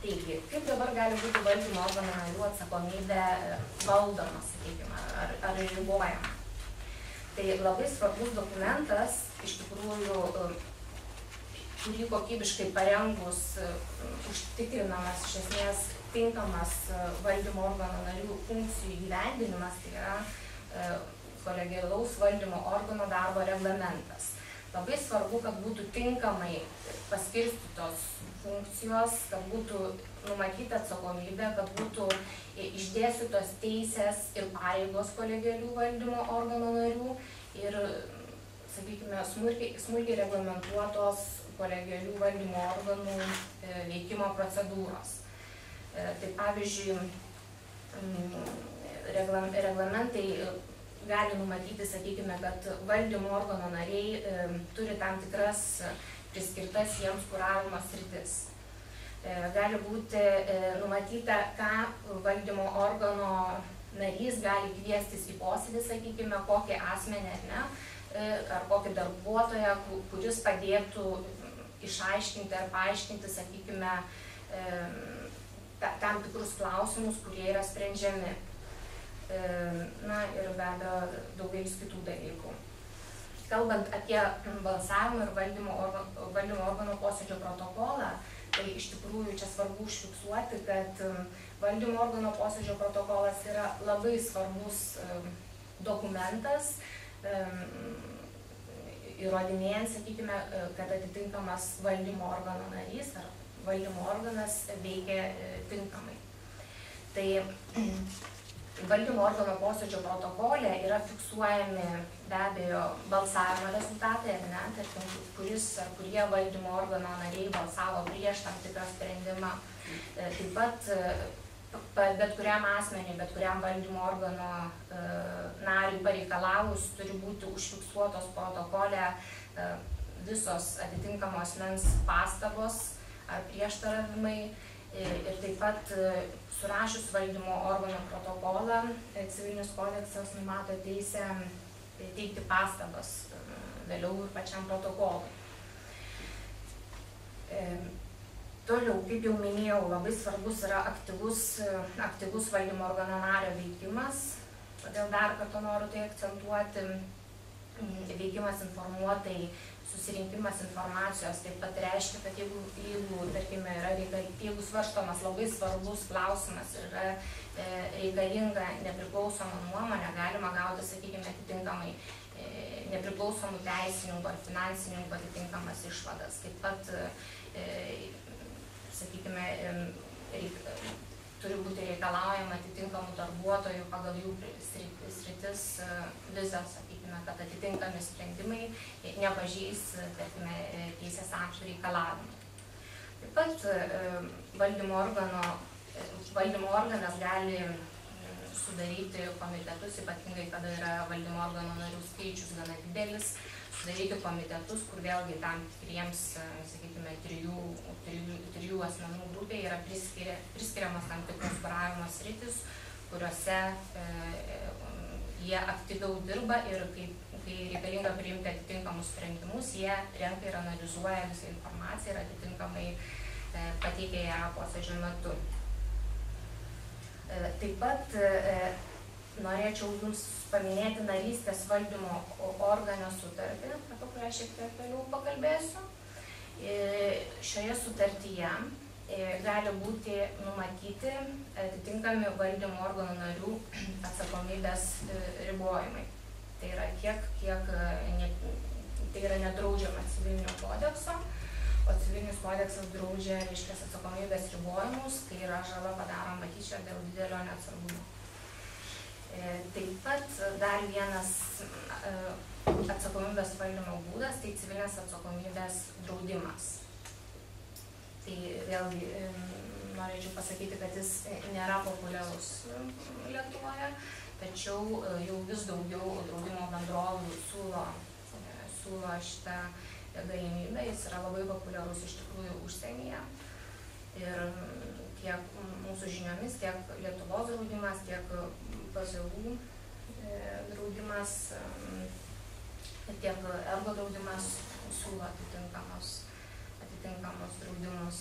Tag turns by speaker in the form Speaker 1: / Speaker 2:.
Speaker 1: Taigi, kaip dabar gali būti valdymo organų narių atsakomybė valdoma, sakykime, ar ribojama? Tai labai svarbus dokumentas, iš tikrųjų, kurį kokybiškai parengus užtikrinamas iš esmės tinkamas valdymo organų narių funkcijų įgyvendinimas, tai yra kolegialaus valdymo organo darbo reglamentas. Labai svarbu, kad būtų tinkamai paskirstytos funkcijos, kad būtų numatyta atsakomybė, kad būtų išdėstytos teisės ir pareigos kolegialių valdymo organų narių ir, sakykime, smulkiai reglamentuotos kolegialių valdymo organų veikimo procedūros. Tai pavyzdžiui, reglamentai gali numatyti, sakykime, kad valdymo organo nariai turi tam tikras priskirtas jiems kuravimo sritis. Gali būti numatyta, ką valdymo organo narys gali kviestis į posėdį, sakykime, kokį asmenį ar ne, ar kokį darbuotoją, kuris padėtų išaiškinti ar paaiškinti, sakykime, tam tikrus klausimus, kurie yra sprendžiami. Na ir be abejo daugelis kitų dalykų. Kalbant apie balsavimo ir valdymo organo posėdžio protokolą, tai iš tikrųjų čia svarbu užfiksuoti, kad valdymo organo posėdžio protokolas yra labai svarbus dokumentas, įrodinėjant, sakykime, kad atitinkamas valdymo organo narys ar valdymo organas veikia tinkamai. Tai valdymo organo posėdžio protokole yra fiksuojami be abejo balsavimo rezultatai, ar ne, tarkim, kuris ar kurie valdymo organo nariai balsavo prieš tam tikrą sprendimą. Taip pat bet kuriam asmeniui, bet kuriam valdymo organo nariui pareikalavus turi būti užfiksuotos protokole visos atitinkamos asmens pastabos ar prieštaravimai. Ir taip pat surašius valdymo organo protokolą, civilinis kodeksas numato teisę teikti pastabas vėliau ir pačiam protokolui. Toliau, kaip jau minėjau, labai svarbus yra aktyvus valdymo organo nario veikimas, todėl dar kartą noriu tai akcentuoti. Veikimas informuotai, susirinkimas informacijos taip pat reiškia, kad jeigu tarkime, jeigu svarstomas labai svarbus klausimas ir yra reikalinga nepriklausoma nuomonė, galima gauti, sakykime, atitinkamai nepriklausomų teisininkų ar finansininkų atitinkamas išvadas. Taip pat, sakykime, turi būti reikalaujama atitinkamų darbuotojų pagal jų sritis vizos, sakykime, kad atitinkami sprendimai nepažeis, tarkime, teisės aktų reikalavimų. Taip pat valdymo organas gali sudaryti komitetus, ypatingai kada yra valdymo organo narių skaičius gana didelis, sudaryti komitetus, kur vėlgi tam tikriems, sakykime, trijų asmenų grupėje yra priskiriamas tam tikros kuravimo sritis, kuriuose jie aktyviau dirba ir kai reikalinga priimti atitinkamus sprendimus, jie renka ir analizuoja visą informaciją ir atitinkamai pateikia ją posėdžio metu. Taip pat norėčiau Jums paminėti narystės valdymo organo sutartį, apie kurią šiek tiek vėliau pakalbėsiu. Šioje sutartyje gali būti numatyti atitinkami valdymo organų narių atsakomybės ribojimai. Tai yra tai yra nedraudžiama civilinio kodekso, o civilinis kodeksas draudžia, reiškia, atsakomybės ribojimus, kai yra žala padaroma tyčia dėl didelio neatsargumo. Taip pat dar vienas atsakomybės valdymo būdas, tai civilinės atsakomybės draudimas. Tai vėlgi norėčiau pasakyti, kad jis nėra populiarus Lietuvoje, tačiau jau vis daugiau draudimo bendrovių siūlo šitą galimybę, jis yra labai populiarus iš tikrųjų užsienyje. Ir tiek mūsų žiniomis, tiek Lietuvos draudimas, tiek PSU draudimas, tiek ergo draudimas siūlo atitinkamus draudimus.